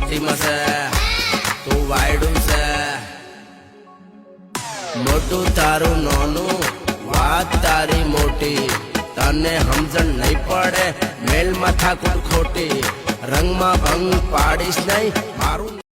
મસ્તીમાં છે તું વાયડું છે મોટું તારું નાનું વાત તારી મોટી તને સમજણ નહીં પડે મેલ માથા ખોટી રંગમાં ભંગ પાડીશ નહીં મારું